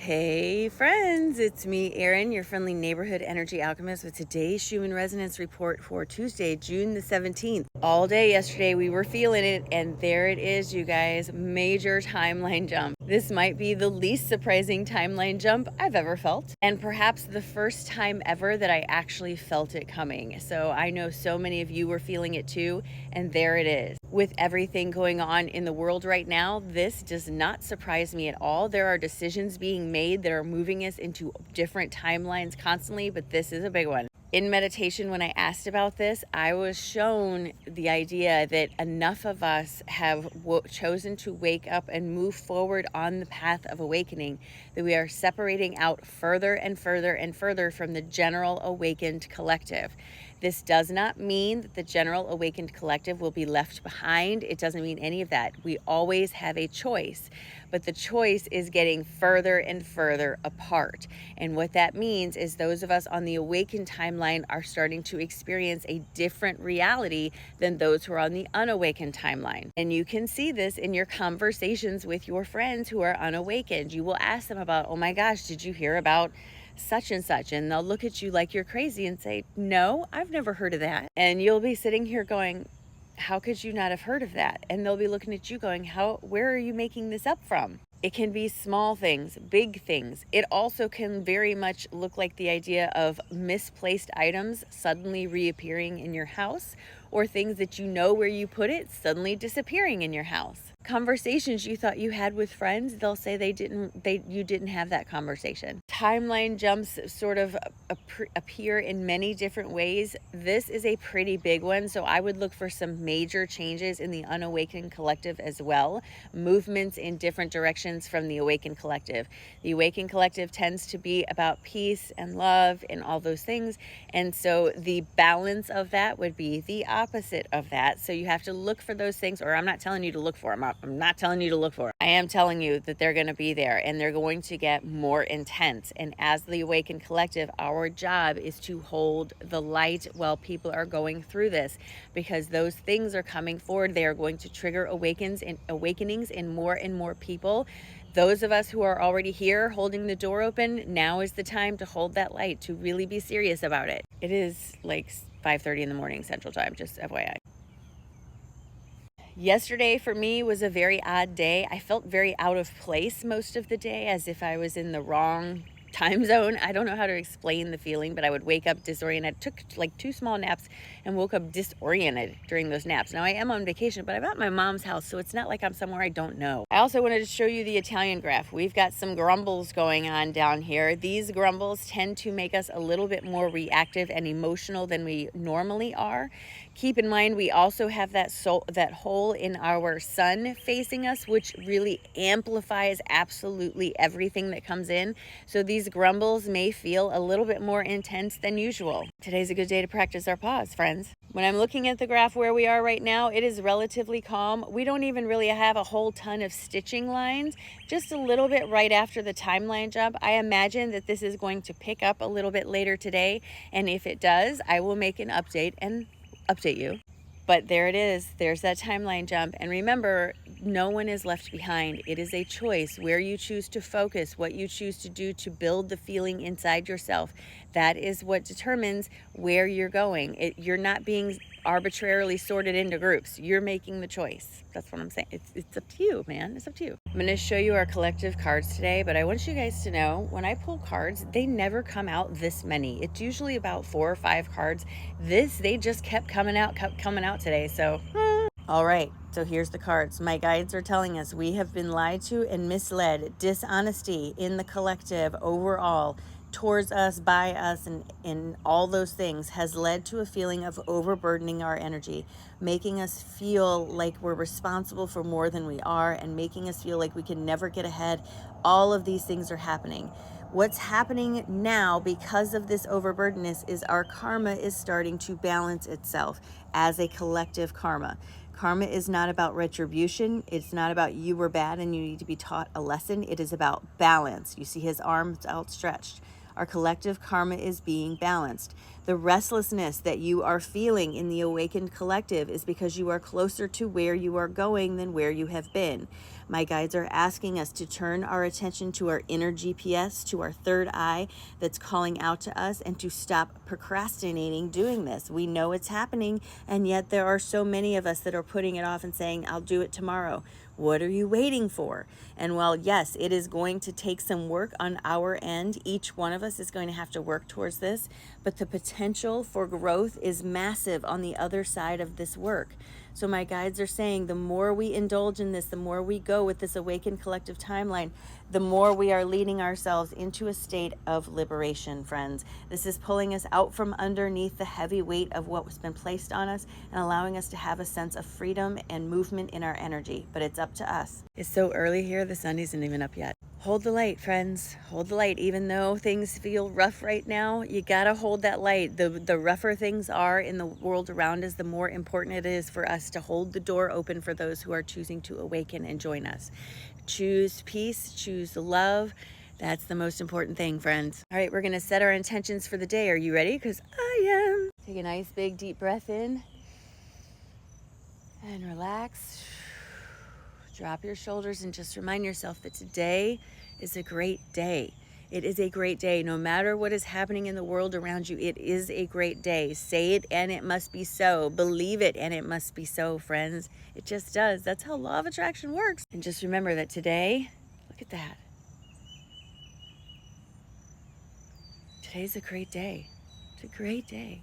Hey friends, it's me, Erin, your friendly neighborhood energy alchemist with today's Schumann resonance report for Tuesday, June the 17th. All day yesterday we were feeling it, and there it is, you guys, major timeline jump. This might be the least surprising timeline jump I've ever felt, and perhaps the first time ever that I actually felt it coming. So I know so many of you were feeling it too, and there it is. With everything going on in the world right now, this does not surprise me at all. There are decisions being made that are moving us into different timelines constantly, but this is a big one. In meditation, when I asked about this, I was shown the idea that enough of us have chosen to wake up and move forward on the path of awakening, that we are separating out further and further and further from the general awakened collective. This does not mean that the general awakened collective will be left behind. It doesn't mean any of that. We always have a choice, but the choice is getting further and further apart. And what that means is those of us on the awakened timeline are starting to experience a different reality than those who are on the unawakened timeline. And you can see this in your conversations with your friends who are unawakened. You will ask them about, oh my gosh, did you hear about such and such? And they'll look at you like you're crazy and say, no, I've never heard of that. And you'll be sitting here going, how could you not have heard of that? And they'll be looking at you going, where are you making this up from? It can be small things, big things. It also can very much look like the idea of misplaced items suddenly reappearing in your house, or things that you know where you put it suddenly disappearing in your house. Conversations you thought you had with friends, they'll say you didn't have that conversation. Timeline jumps sort of appear in many different ways. This is a pretty big one, so I would look for some major changes in the unawakened collective as well. Movements in different directions from the awakened collective. The awakened collective tends to be about peace and love and all those things, and so the balance of that would be the opposite of that. So you have to look for those things, or I'm not telling you to look for them. I'm not telling you to look for it. I am telling you that they're going to be there, and they're going to get more intense. And as the awakened collective, our job is to hold the light while people are going through this, because those things are coming forward. They are going to trigger awakenings in more and more people. Those of us who are already here holding the door open, now is the time to hold that light, to really be serious about it. It is like 5:30 in the morning Central Time, just FYI. Yesterday for me was a very odd day. I felt very out of place most of the day, as if I was in the wrong time zone. I don't know how to explain the feeling, but I would wake up disoriented. I took like 2 small naps and woke up disoriented during those naps. Now I am on vacation, but I'm at my mom's house, so it's not like I'm somewhere I don't know. I also wanted to show you the Italian graph. We've got some grumbles going on down here. These grumbles tend to make us a little bit more reactive and emotional than we normally are. Keep in mind, we also have that hole in our sun facing us, which really amplifies absolutely everything that comes in. So these grumbles may feel a little bit more intense than usual. Today's a good day to practice our pause, friends. When I'm looking at the graph where we are right now, it is relatively calm. We don't even really have a whole ton of stitching lines, just a little bit right after the timeline jump. I imagine that this is going to pick up a little bit later today, and if it does, I will make an update and update you. But there it is. There's that timeline jump. And remember, no one is left behind. It is a choice where you choose to focus, what you choose to do to build the feeling inside yourself. That is what determines where you're going. You're not being arbitrarily sorted into groups. You're making the choice. That's what I'm saying. It's up to you, man. It's up to you. I'm going to show you our collective cards today, but I want you guys to know, when I pull cards, they never come out this many. It's usually about 4 or 5 cards. They just kept coming out today. So, all right. So here's the cards. My guides are telling us we have been lied to and misled. Dishonesty in the collective overall, towards us, by us, and all those things has led to a feeling of overburdening our energy, making us feel like we're responsible for more than we are, and making us feel like we can never get ahead. All of these things are happening. What's happening now because of this overburdenedness is our karma is starting to balance itself as a collective karma. Karma is not about retribution. It's not about you were bad and you need to be taught a lesson. It is about balance. You see his arms outstretched. Our collective karma is being balanced. The restlessness that you are feeling in the awakened collective is because you are closer to where you are going than where you have been. My guides are asking us to turn our attention to our inner GPS, to our third eye that's calling out to us, and to stop procrastinating doing this. We know it's happening, and yet there are so many of us that are putting it off and saying, I'll do it tomorrow. What are you waiting for? And while, yes, it is going to take some work on our end, each one of us is going to have to work towards this, but the potential for growth is massive on the other side of this work. So my guides are saying the more we indulge in this, the more we go with this awakened collective timeline, the more we are leading ourselves into a state of liberation, friends. This is pulling us out from underneath the heavy weight of what has been placed on us and allowing us to have a sense of freedom and movement in our energy. But it's up to us. It's so early here, the sun isn't even up yet. Hold the light, friends. Hold the light. Even though things feel rough right now, you gotta hold that light. The rougher things are in the world around us, the more important it is for us to hold the door open for those who are choosing to awaken and join us. Choose peace, choose love. That's the most important thing, friends. All right, we're gonna set our intentions for the day. Are you ready? Because I am. Take a nice big deep breath in and relax. Drop your shoulders and just remind yourself that today is a great day. It is a great day. No matter what is happening in the world around you, it is a great day. Say it and it must be so. Believe it and it must be so, friends. It just does. That's how law of attraction works. And just remember that today, look at that. Today's a great day. It's a great day.